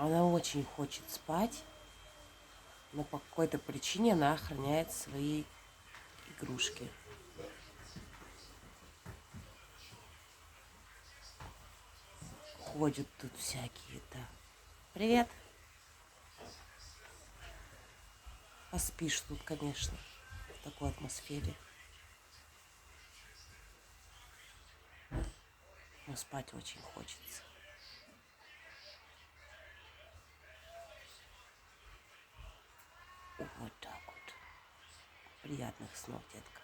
Она очень хочет спать, но по какой-то причине она охраняет свои игрушки. Ходят тут всякие-то. Привет. Поспишь тут, конечно, в такой атмосфере. Но спать очень хочется. Вот так вот. Приятных снов, детка.